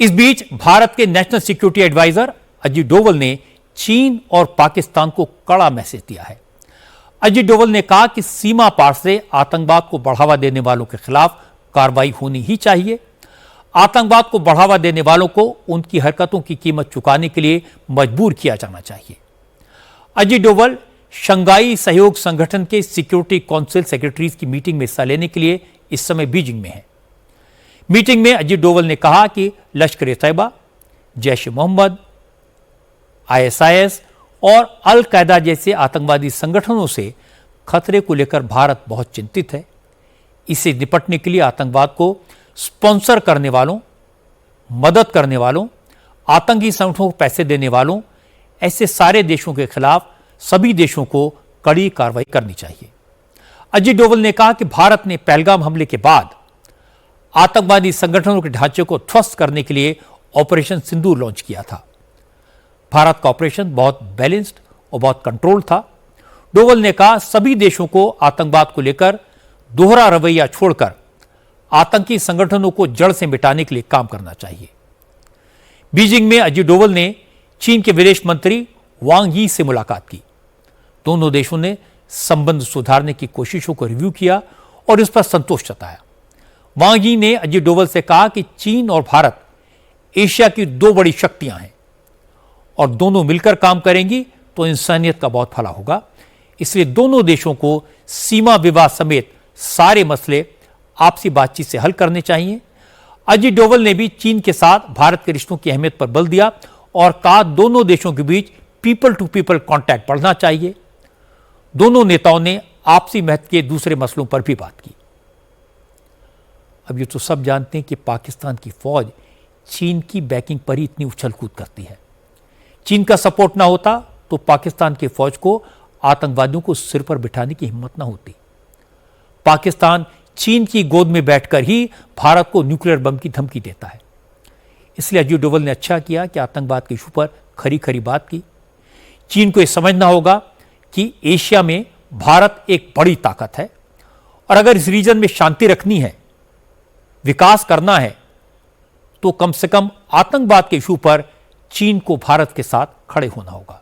इस बीच भारत के national security advisor Ajit Doval ने चीन और पाकिस्तान को कड़ा मैसेज दिया है। अजीत डोवल ने कहा कि सीमा पार से आतंकवाद को बढ़ावा देने वालों के खिलाफ कार्रवाई होनी ही चाहिए। आतंकवाद को बढ़ावा देने वालों को उनकी हरकतों की कीमत चुकाने के लिए मजबूर किया जाना चाहिए। अजीत डोवल शंघाई सहयोग संगठन के सिक्योरिटी काउंसिल सेक्रेटरीज की मीटिंग में हिस्सा लेने के लिए इस समय बीजिंग में हैं। मीटिंग में अजीत डोवल ने कहा कि लश्कर-ए-तैयबा, जैश-ए-मोहम्मद, आईएसआईएस और अल कायदा जैसे आतंकवादी संगठनों से खतरे को लेकर भारत बहुत चिंतित है। इससे निपटने के लिए आतंकवाद को स्पॉन्सर करने वालों, मदद करने वालों, आतंकी संगठनों को पैसे देने वालों, ऐसे सारे देशों के खिलाफ सभी देशों को कड़ी कार्रवाई करनी चाहिए। अजीत डोवल ने कहा कि भारत ने पहलगाम हमले के बाद आतंकवादी संगठनों के ढांचे को ध्वस्त करने के लिए ऑपरेशन सिंदूर लॉन्च किया था। भारत का ऑपरेशन बहुत बैलेंस्ड और बहुत कंट्रोल्ड था। डोवल ने कहा सभी देशों को आतंकवाद को लेकर दोहरा रवैया छोड़कर आतंकी संगठनों को जड़ से मिटाने के लिए काम करना चाहिए। बीजिंग में अजीत डोवल ने चीन के विदेश मंत्री वांग यी से मुलाकात की। दोनों देशों ने संबंध सुधारने की कोशिशों को रिव्यू किया और इस पर संतोष जताया। वांग यी ने अजीत डोवल से कहा कि चीन और भारत एशिया की दो बड़ी शक्तियां हैं और दोनों मिलकर काम करेंगी तो इंसानियत का बहुत भला होगा। इसलिए दोनों देशों को सीमा विवाद समेत सारे मसले आपसी बातचीत से हल करने चाहिए। अजीत डोवल ने भी चीन के साथ भारत के रिश्तों की अहमियत पर बल दिया और कहा दोनों देशों के बीच पीपल टू पीपल कांटेक्ट बढ़ना चाहिए। दोनों नेताओं ने आपसी महत्व के दूसरे मसलों पर भी बात की। अब ये तो सब जानते हैं कि पाकिस्तान की फौज चीन की बैकिंग पर ही इतनी उछल कूद करती है। चीन का सपोर्ट ना होता तो पाकिस्तान की फौज को आतंकवादियों को सिर पर बिठाने की हिम्मत ना होती। पाकिस्तान चीन की गोद में बैठकर ही भारत को न्यूक्लियर बम की धमकी देता है। इसलिए अजीत डोवल ने अच्छा किया कि आतंकवाद के इशू पर खरी खरी बात की। चीन को यह समझना होगा कि एशिया में भारत एक बड़ी ताकत है और अगर इस रीजन में शांति रखनी है, विकास करना है, तो कम से कम आतंकवाद के इशू पर चीन को भारत के साथ खड़े होना होगा।